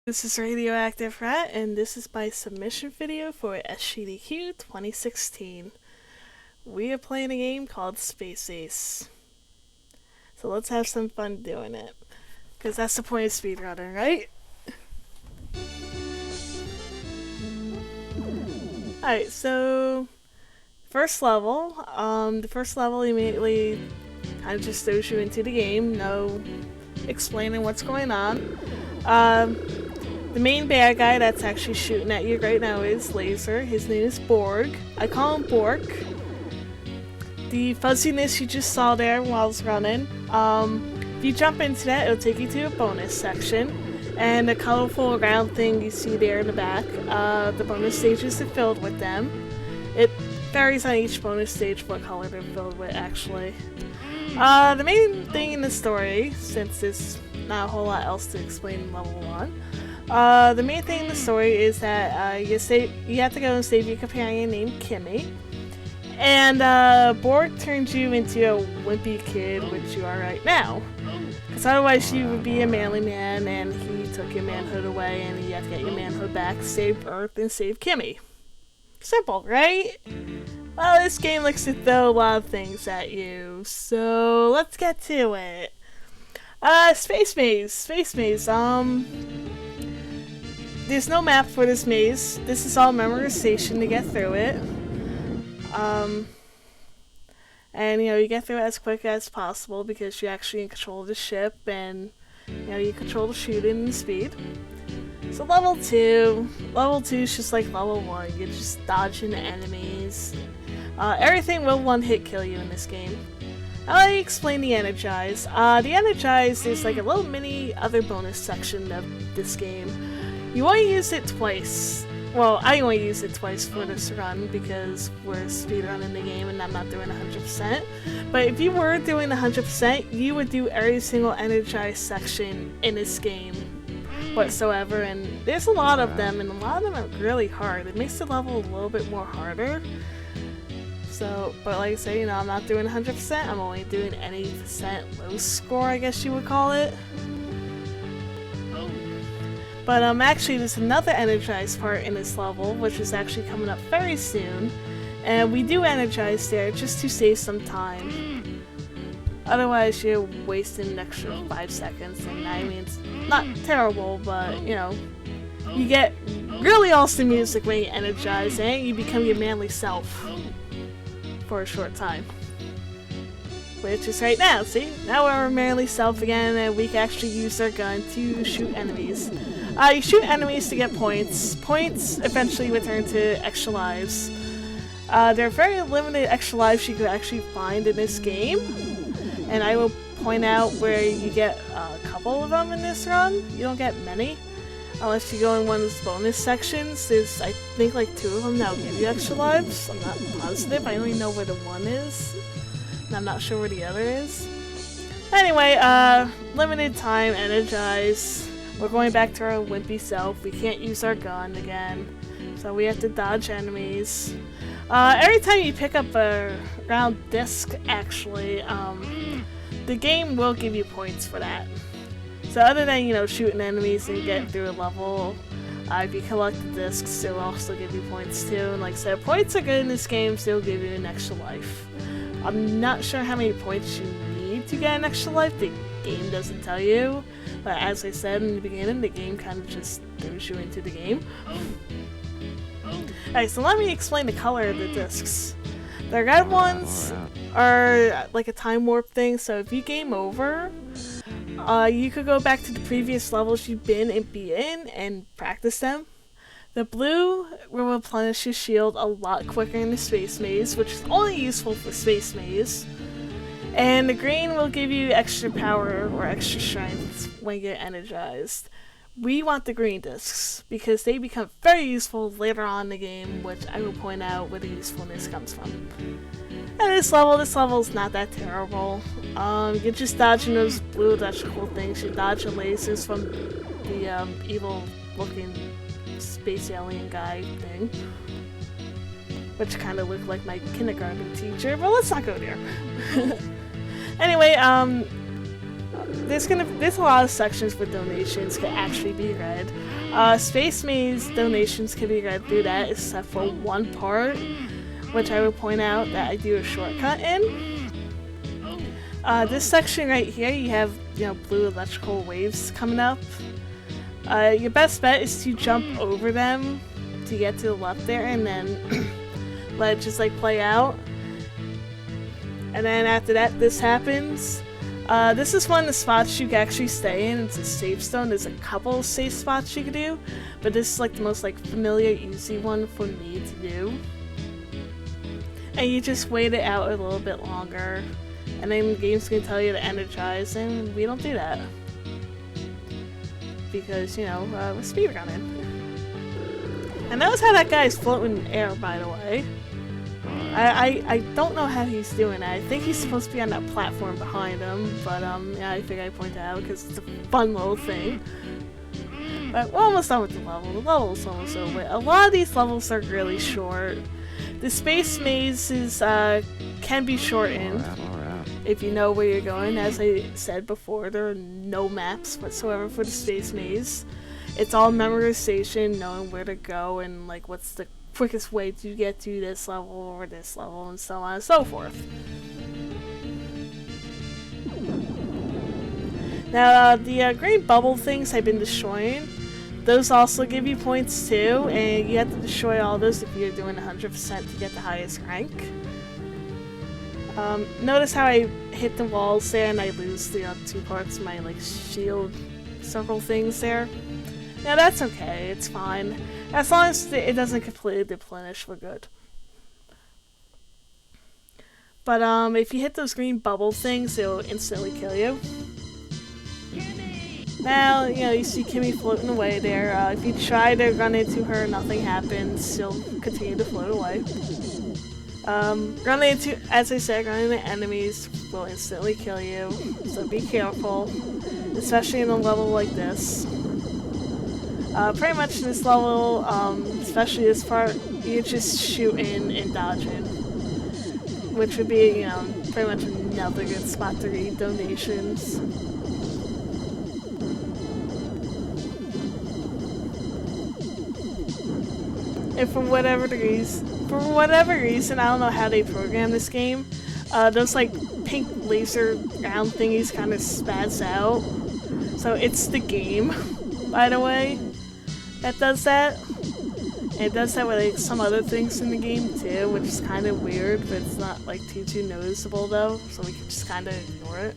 This is Radioactive Rat, and this is my submission video for SGDQ 2016. We are playing a game called Space Ace. So let's have some fun doing it. Because that's the point of speedrunning, right? Alright, so first level. The first level immediately kind of just throws you into the game. No explaining what's going on. The main bad guy that's actually shooting at you right now is Laser. His name is Borg. I call him Bork. The fuzziness you just saw there while I was running, if you jump into that, it'll take you to a bonus section. And the colorful round thing you see there in the back, the bonus stages are filled with them. It varies on each bonus stage what color they're filled with, actually. The main thing in the story, since there's not a whole lot else to explain in level 1, the main thing in the story is that you have to go and save your companion named Kimmy. And Borg turns you into a wimpy kid, which you are right now. Because otherwise you would be a manly man, and he took your manhood away, and you have to get your manhood back, save Earth, and save Kimmy. Simple, right? Well, this game likes to throw a lot of things at you, so let's get to it. Space Maze. There's no map for this maze. This is all memorization to get through it. And you get through it as quick as possible because you're actually in control of the ship, and you control the shooting and the speed. So level 2 is just like level 1. You're just dodging enemies. Everything will one-hit kill you in this game. Now let me explain the Energize. The Energize is like a little mini other bonus section of this game. You only use it twice. Well, I only use it twice for this run because we're speedrunning the game and I'm not doing 100%. But if you were doing 100%, you would do every single Energize section in this game whatsoever. And there's a lot of them, and a lot of them are really hard. It makes the level a little bit more harder. So, but like I say, I'm not doing 100%. I'm only doing any percent low score, I guess you would call it. But actually there's another Energize part in this level, which is actually coming up very soon. And we do Energize there just to save some time. Otherwise you're wasting an extra 5 seconds, and I mean, it's not terrible, but you get really awesome music when you Energize, and you become your manly self for a short time. Which is right now, see? Now we're our manly self again, and we can actually use our gun to shoot enemies. You shoot enemies to get points. Points eventually return to extra lives. There are very limited extra lives you could actually find in this game, and I will point out where you get a couple of them in this run. You don't get many, unless you go in one of those bonus sections. There's, I think, like 2 of them that will give you extra lives. I'm not positive. I only know where the one is, and I'm not sure where the other is. Anyway, limited time, Energize. We're going back to our wimpy self. We can't use our gun again, so we have to dodge enemies. Every time you pick up a round disc, actually, the game will give you points for that. So other than, shooting enemies and getting through a level, if you collect the discs, it will also give you points too. And like I said, points are good in this game, so it'll give you an extra life. I'm not sure how many points you need to get an extra life. The game doesn't tell you. But as I said in the beginning, the game kind of just throws you into the game. Alright, so let me explain the color of the discs. The red ones are like a time warp thing, so if you game over, you could go back to the previous levels you've been and be in and practice them. The blue will replenish your shield a lot quicker in the Space Maze, which is only useful for Space Maze. And the green will give you extra power or extra strength when you get Energized. We want the green discs because they become very useful later on in the game, which I will point out where the usefulness comes from. And this level is not that terrible. You're just dodging those blue electrical things. You're dodging lasers from the evil-looking space alien guy thing, which kind of looked like my kindergarten teacher, but let's not go there. Anyway, there's a lot of sections where donations can actually be read. Space Maze donations can be read through that, except for one part, which I will point out that I do a shortcut in. This section right here, you have blue electrical waves coming up. Your best bet is to jump over them to get to the left there, and then let it just like play out. And then after that, this happens. This is one of the spots you can actually stay in. It's a safe zone. There's a couple of safe spots you can do, but this is like the most like familiar, easy one for me to do. And you just wait it out a little bit longer, and then the game's gonna tell you to energize, and we don't do that because we're speedrunning. And notice how that guy is floating in the air, by the way. I don't know how he's doing that. I think he's supposed to be on that platform behind him, but yeah, I think I point that out because it's a fun little thing. But we're almost done with the level. The level's almost over. A lot of these levels are really short. The space mazes can be shortened if you know where you're going. As I said before, there are no maps whatsoever for the space maze. It's all memorization, knowing where to go and like what's the quickest way to get to this level or this level, and so on and so forth. Now, the green bubble things I've been destroying, those also give you points too, and you have to destroy all those if you're doing 100% to get the highest rank. Notice how I hit the walls there and I lose the two parts of my like shield circle things there. Now that's okay, it's fine. As long as it doesn't completely deplenish, we're good. But if you hit those green bubble things, it'll instantly kill you. Now, you see Kimmy floating away there. If you try to run into her, nothing happens. She'll continue to float away. As I said, running into enemies will instantly kill you, so be careful, especially in a level like this. Pretty much in this level, especially this part, you're just shooting and dodging, which would be, pretty much another good spot to read donations. And for whatever reason, I don't know how they program this game, those like pink laser round thingies kind of spaz out. So it's the game, by the way, that does that. And it does that with like some other things in the game too, which is kind of weird, but it's not like too noticeable though, so we can just kind of ignore it.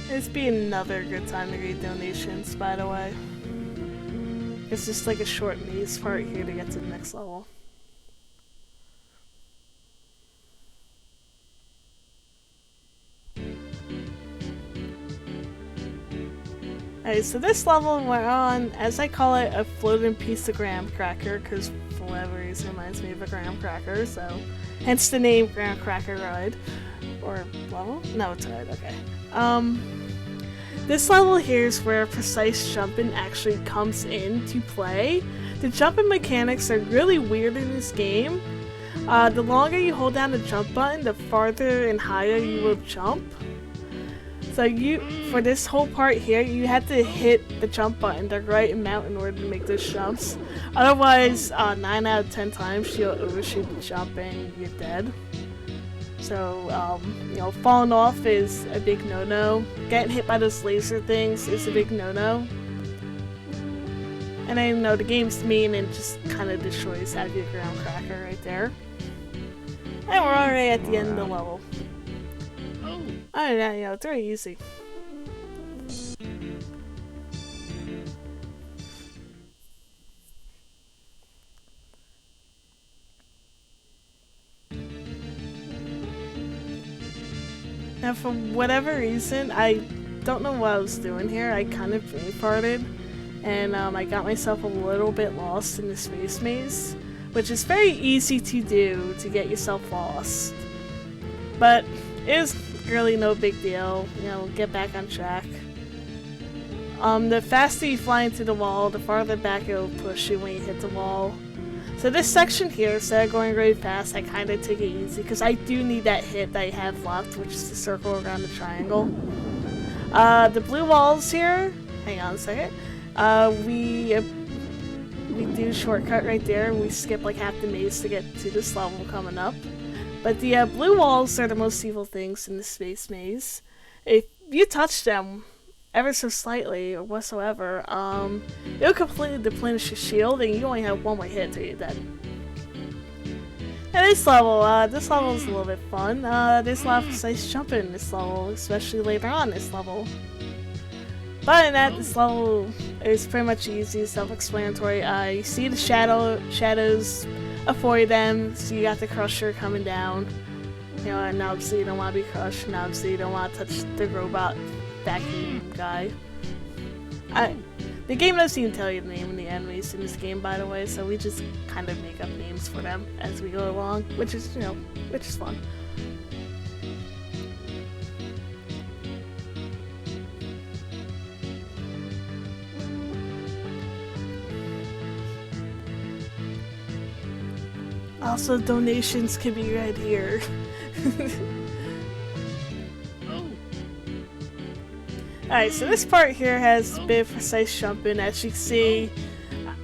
This be another good time to read donations, by the way. It's just like a short maze part here to get to the next level. Alright, so this level we're on, as I call it, a floating piece of graham cracker, because for whatever reason it reminds me of a graham cracker, so hence the name Graham Cracker Ride. Or level? No, it's a ride, okay. This level here is where precise jumping actually comes into play. The jumping mechanics are really weird in this game. The longer you hold down the jump button, the farther and higher you will jump. So for this whole part here, you have to hit the jump button the right amount in order to make those jumps. Otherwise, 9 out of 10 times you'll overshoot the jump and you're dead. So, falling off is a big no-no. Getting hit by those laser things is a big no-no. And then, the game's mean and just kind of destroys that big graham cracker right there. And we're already at the end of the level. Oh yeah, it's very easy. Now, for whatever reason, I don't know what I was doing here. I kind of brain farted, and I got myself a little bit lost in the space maze, which is very easy to do to get yourself lost. But it was really no big deal. Get back on track. The faster you fly into the wall, the farther back it will push you when you hit the wall. So this section here, instead of going really fast, I kind of take it easy because I do need that hit that I have left, which is the circle around the triangle. The blue walls here, hang on a second, we do a shortcut right there. We skip like half the maze to get to this level coming up. But the blue walls are the most evil things in the space maze. If you touch them ever so slightly or whatsoever, it'll completely deplenish your shield and you only have one more hit till you're dead. And this level is a little bit fun. There's a lot of precise jumping in this level, especially later on this level. But in that, this level is pretty much easy, self-explanatory. You see the shadows, avoid them, so you got the crusher coming down. You know, and obviously you don't want to be crushed, and obviously you don't want to touch the robot vacuum guy. The game doesn't even tell you the name of the enemies in this game, by the way, so we just kind of make up names for them as we go along, which is, you know, which is fun. Also, donations can be read here. Alright, so this part here has a bit of precise jumping. As you can see,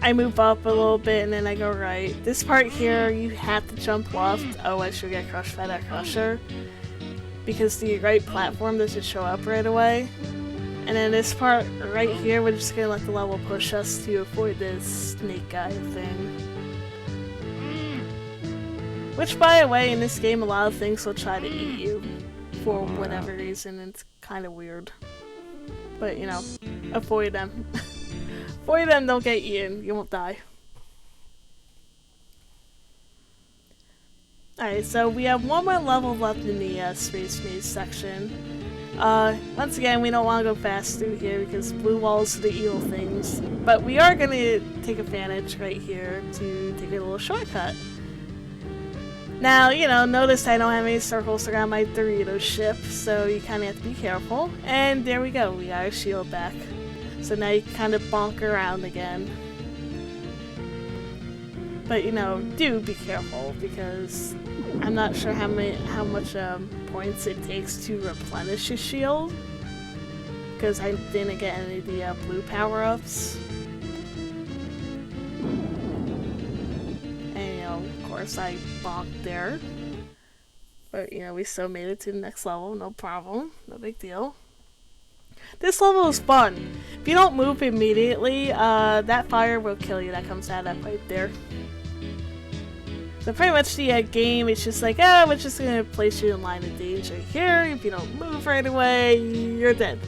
I move up a little bit and then I go right. This part here, you have to jump left, otherwise you'll get crushed by that crusher. Because the right platform doesn't show up right away. And then this part right here, we're just gonna let the level push us to avoid this snake guy thing. Which, by the way, in this game, a lot of things will try to eat you for whatever reason. It's kind of weird. But, you know, avoid them. Avoid them, don't get eaten. You won't die. Alright, so we have one more level left in the Space Maze section. Once again, we don't want to go fast through here because blue walls are the evil things. But we are going to take advantage right here to take a little shortcut. Now, you know, notice I don't have any circles around my Dorito ship, so you kind of have to be careful. And there we go, we got our shield back. So now you kind of bonk around again. But, you know, do be careful, because I'm not sure how much points it takes to replenish your shield. Because I didn't get any of the blue power-ups. Of course I bonked there, but you know, we still made it to the next level, no problem, no big deal. This level is fun. If you don't move immediately, that fire will kill you that comes out of that pipe there. So pretty much the game is just like, we're just gonna place you in line of danger here. If you don't move right away, you're dead.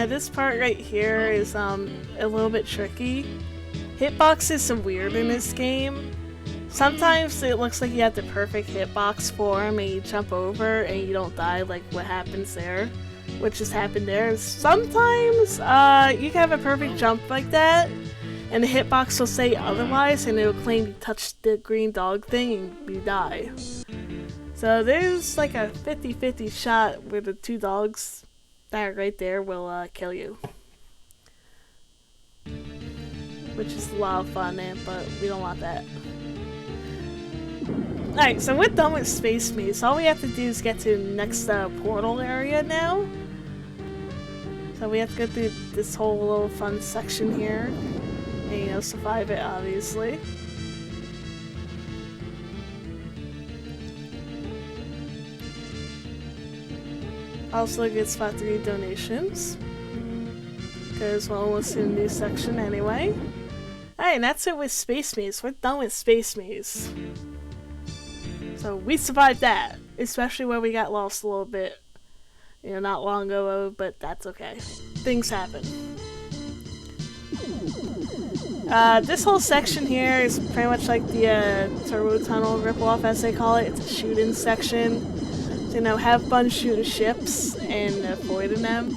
This part right here is a little bit tricky. Hitboxes are weird in this game. Sometimes it looks like you have the perfect hitbox form and you jump over and you don't die, like what happens there, which just happened there. Sometimes you can have a perfect jump like that and the hitbox will say otherwise and it will claim you touched the green dog thing and you die. So there's like a 50-50 shot where the two dogs that right there will kill you. Which is a lot of fun, but we don't want that. Alright, so we're done with Space Maze. All we have to do is get to the next portal area now. So we have to go through this whole little fun section here. And, you know, survive it, obviously. Also a good spot to read donations, because we're almost in a new section anyway. Alright, and that's it with Space Maze. We're done with Space Maze. So we survived that, especially when we got lost a little bit, you know, not long ago, but that's okay. Things happen. This whole section here is pretty much like the Turbo Tunnel ripoff, as they call it. It's a shooting section. You know, have fun shooting ships and avoiding them.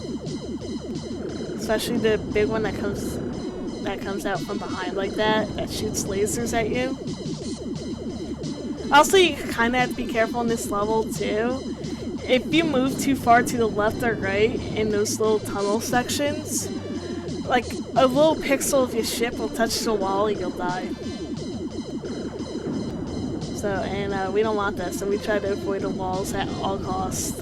especially the big one that comes out from behind like that shoots lasers at you. Also, you kind of have to be careful in this level too. If you move too far to the left or right in those little tunnel sections, like a little pixel of your ship will touch the wall and you'll die. So, and we don't want that, so we try to avoid the walls at all costs.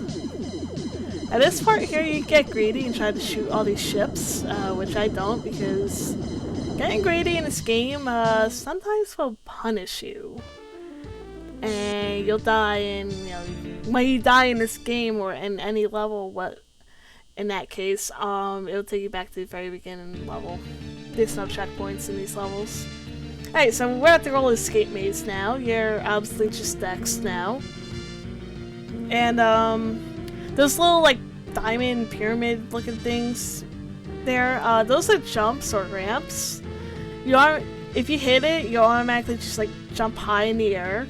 At this part here, you get greedy and try to shoot all these ships, which I don't, because getting greedy in this game sometimes will punish you. And you'll die in, when you die in this game or in any level, in that case, it'll take you back to the very beginning level. There's no checkpoints in these levels. Alright, so we're at the roller escape maze now. You're obviously just Dex now. And, those little, like, diamond pyramid looking things there, those are jumps or ramps. If you hit it, you'll automatically just, like, jump high in the air,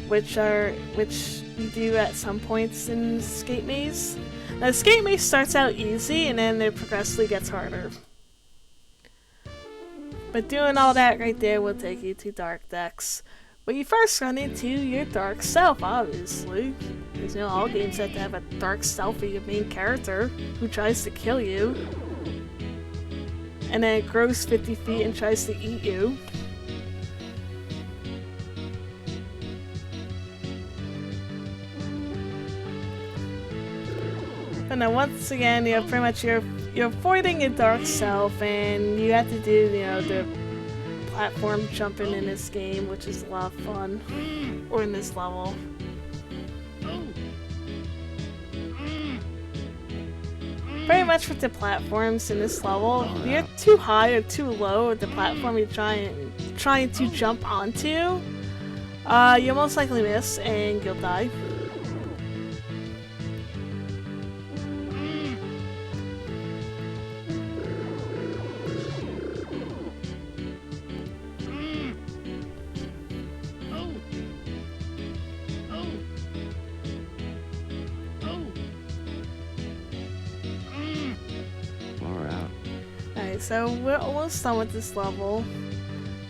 which you do at some points in the escape maze. Now, the escape maze starts out easy, and then it progressively gets harder. But doing all that right there will take you to Dark Dex. But you first run into your dark self, obviously. Because, all games have to have a dark self of your main character who tries to kill you. And then it grows 50 feet and tries to eat you. And then once again, pretty much you're avoiding your dark self, and you have to do, the platform jumping in this game, which is a lot of fun. Or in this level. Pretty much with the platforms in this level, if you're too high or too low with the platform you're trying to jump onto, you'll most likely miss and you'll die. So we're almost done with this level.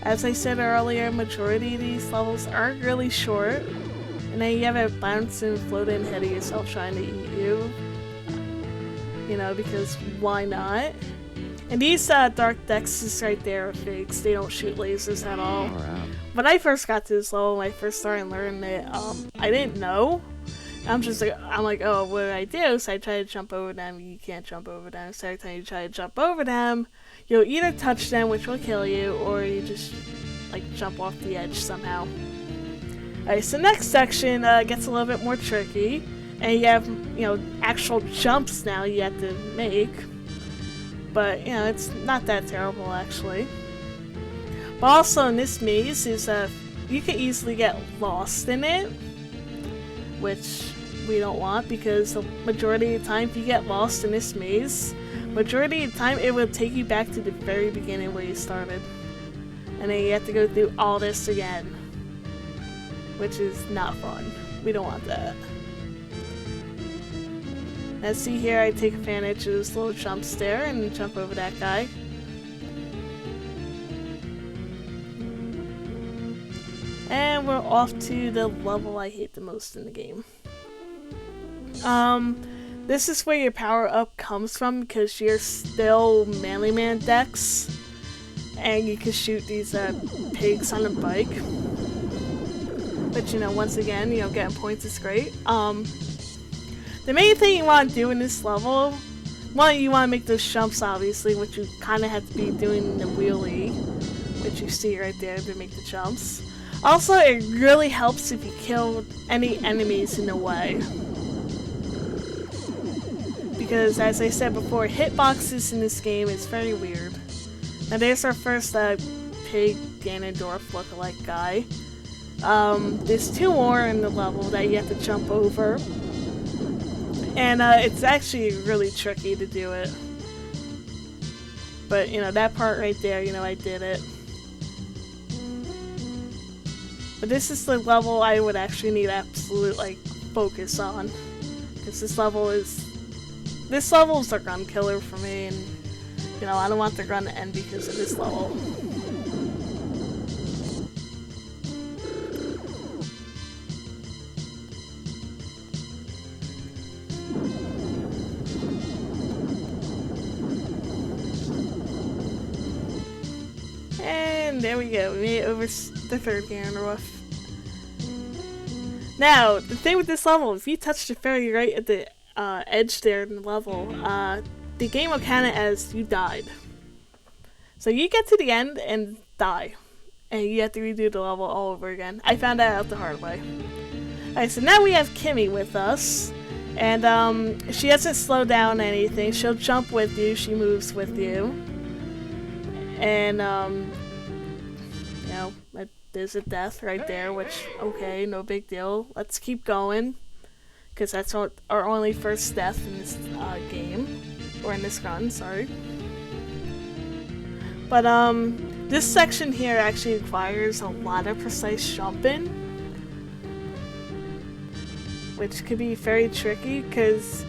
As I said earlier, majority of these levels are really short, and then you have a bouncing, floating head of yourself trying to eat you. Because why not? And these Dark Dexes right there are fakes. They don't shoot lasers at all. When I first got to this level, when I first started learning it, I didn't know. I'm like, oh, what do I do? So I try to jump over them. You can't jump over them. So every time you try to jump over them, you'll either touch them, which will kill you, or you just, like, jump off the edge somehow. Alright, so next section gets a little bit more tricky. And you have, actual jumps now you have to make. But, it's not that terrible, actually. But also in this maze is, you can easily get lost in it. Which we don't want, because the majority of the time if you get lost in this maze, majority of the time it will take you back to the very beginning where you started. And then you have to go through all this again. Which is not fun. We don't want that. Let's see here, I take advantage of this little jump there and jump over that guy. And we're off to the level I hate the most in the game. This is where your power up comes from, because you're still Manly Man Dex. And you can shoot these pigs on a bike. But once again, getting points is great. The main thing you want to do in this level, one, you want to make those jumps obviously, which you kind of have to be doing the wheelie, which you see right there to make the jumps. Also, it really helps if you kill any enemies in the way. Because, as I said before, hitboxes in this game is very weird. Now, there's our first pig Ganondorf lookalike guy. There's two more in the level that you have to jump over. And it's actually really tricky to do it. But, that part right there, I did it. But this is the level I would actually need absolute, focus on. Because this level is a gun killer for me, and You know, I don't want the run to end because of this level. And there we go, we made it over the third Ganondorf. Now, the thing with this level, if you touch the fairy right at the edge there in the level, the game will count it as you died. So you get to the end and die. And you have to redo the level all over again. I found that out the hard way. Alright, so now we have Kimmy with us. And she doesn't slow down anything. She'll jump with you, she moves with you. And you know, there's a death right there, which, okay, no big deal. Let's keep going. Because that's our only first death in this game. Or in this run, sorry. But this section here actually requires a lot of precise jumping, which could be very tricky, because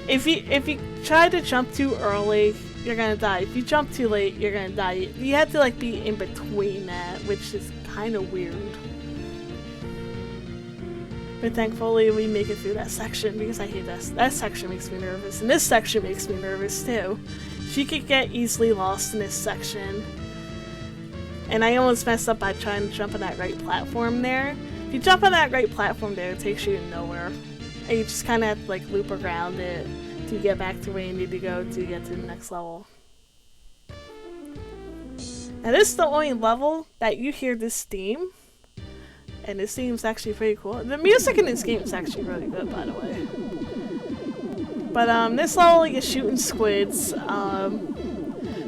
if you try to jump too early, you're gonna die. If you jump too late, you're gonna die. You have to like be in between that, which is kind of weird. But thankfully we make it through that section, because I hate that. That section makes me nervous, and this section makes me nervous too. She could get easily lost in this section. And I almost messed up by trying to jump on that right platform there. If you jump on that right platform there, it takes you nowhere. And you just kind of have to like loop around it to get back to where you need to go to get to the next level. Now this is the only level that you hear this theme. And this theme is actually pretty cool. The music in this game is actually really good, by the way. But this level you're shooting squids.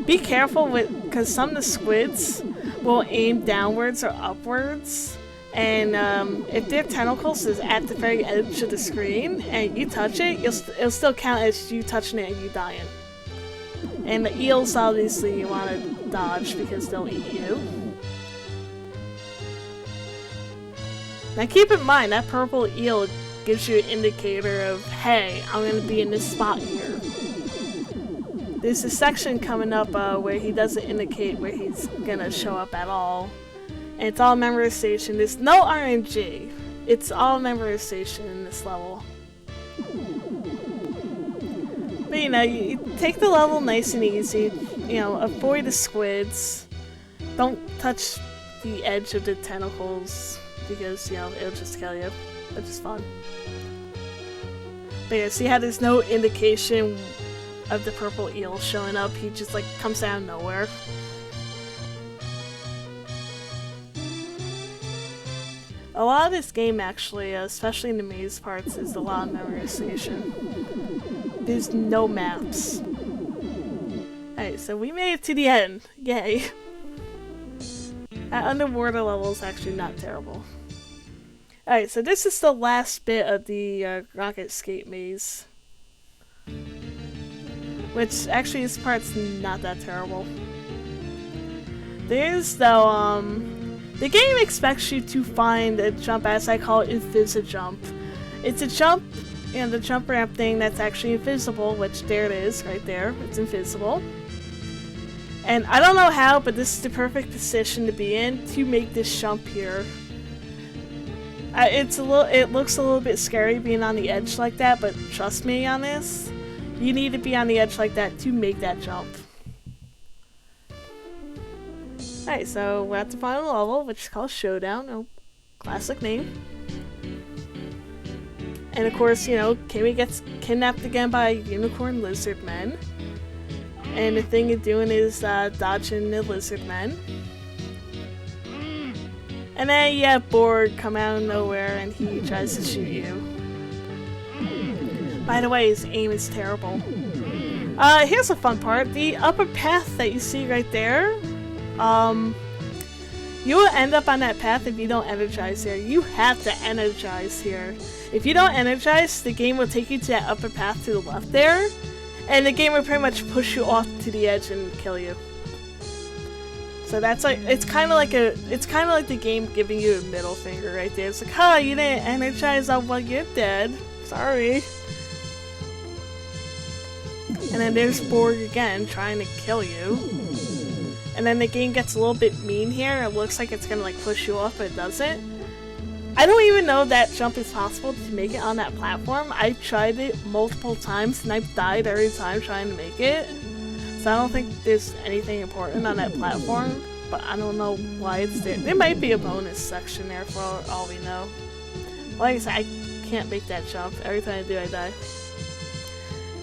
Be careful because some of the squids will aim downwards or upwards. And if their tentacles is at the very edge of the screen and you touch it, it'll still count as you touching it and you dying. And the eels, obviously, you want to dodge because they'll eat you. Now keep in mind, that purple eel gives you an indicator of, hey, I'm going to be in this spot here. There's a section coming up where he doesn't indicate where he's going to show up at all. And it's all memorization. There's no RNG. It's all memorization in this level. But you know, you take the level nice and easy. You know, avoid the squids. Don't touch the edge of the tentacles because, you know, it'll just kill you. Which is fun. But yeah, see how there's no indication of the purple eel showing up? He just like comes out of nowhere. A lot of this game actually, especially in the maze parts, is a lot of memorization. There's no maps. Alright, so we made it to the end. Yay. That underwater level is actually not terrible. Alright, so this is the last bit of the rocket skate maze. Which, actually, this part's not that terrible. There's, though, the game expects you to find a jump, as I call it, Invisi-Jump. It's a jump, you know, the jump ramp thing that's actually invisible, which there it is, right there. It's invisible. And I don't know how, but this is the perfect position to be in to make this jump here. It looks a little bit scary being on the edge like that, but trust me on this. You need to be on the edge like that to make that jump. Alright, so we're at the final level, which is called Showdown. Oh, classic name. And of course, you know, Kimmy gets kidnapped again by unicorn lizard men. And the thing you're doing is dodging the lizard men. And then you have Borg come out of nowhere and he tries to shoot you. By the way, his aim is terrible. Here's a fun part. The upper path that you see right there, you will end up on that path if you don't energize here. You have to energize here. If you don't energize, the game will take you to that upper path to the left there, and the game will pretty much push you off to the edge and kill you. So that's like, it's kind of like the game giving you a middle finger right there. It's like, huh, you didn't energize, well, you're dead. Sorry. And then there's Borg again, trying to kill you. And then the game gets a little bit mean here. It looks like it's gonna like push you off, but it doesn't. I don't even know that jump is possible to make it on that platform. I've tried it multiple times and I've died every time trying to make it. So I don't think there's anything important on that platform, but I don't know why it's there. There might be a bonus section there for all we know. Like I said, I can't make that jump. Every time I do, I die.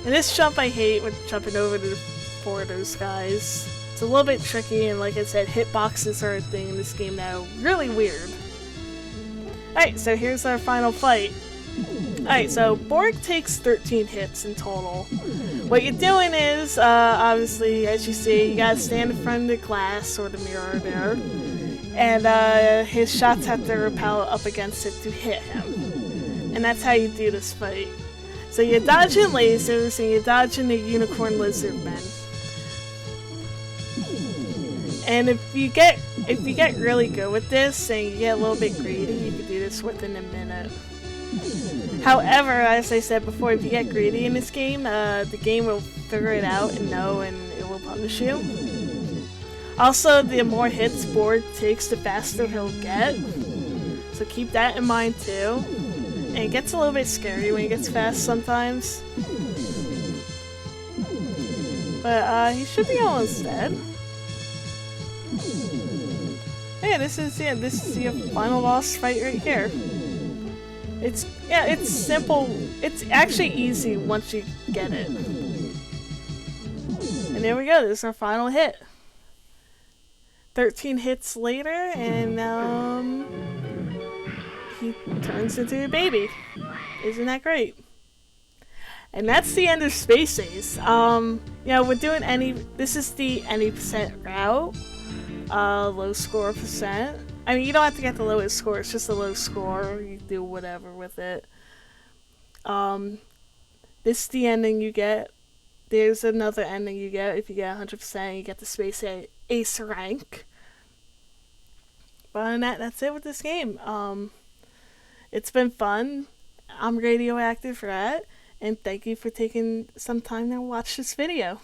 And this jump I hate with jumping over to for those guys. It's a little bit tricky, and like I said, hitboxes are a thing in this game now. Really weird. Alright, so here's our final fight. Alright, so Borg takes 13 hits in total. What you're doing is, obviously, as you see, you gotta stand in front of the glass or the mirror there. And his shots have to repel up against it to hit him. And that's how you do this fight. So you're dodging lasers and you're dodging the unicorn lizard men. And if you get really good with this and you get a little bit greedy, you can do this within a minute. However, as I said before, if you get greedy in this game, the game will figure it out and know, and it will punish you. Also, the more hits Borg takes, the faster he'll get. So keep that in mind too. And it gets a little bit scary when he gets fast sometimes. But he should be almost dead. Yeah, this is the final boss fight right here. It's simple. It's actually easy once you get it. And there we go. This is our final hit. 13 hits later, and he turns into a baby. Isn't that great? And that's the end of Space Ace. We're doing this is the any percent route. Low score percent. I mean, you don't have to get the lowest score, it's just a low score. You do whatever with it. This is the ending you get. There's another ending you get if you get 100%. You get the Space Ace rank. But other than that, that's it with this game. It's been fun. I'm Radioactive for that. And thank you for taking some time to watch this video.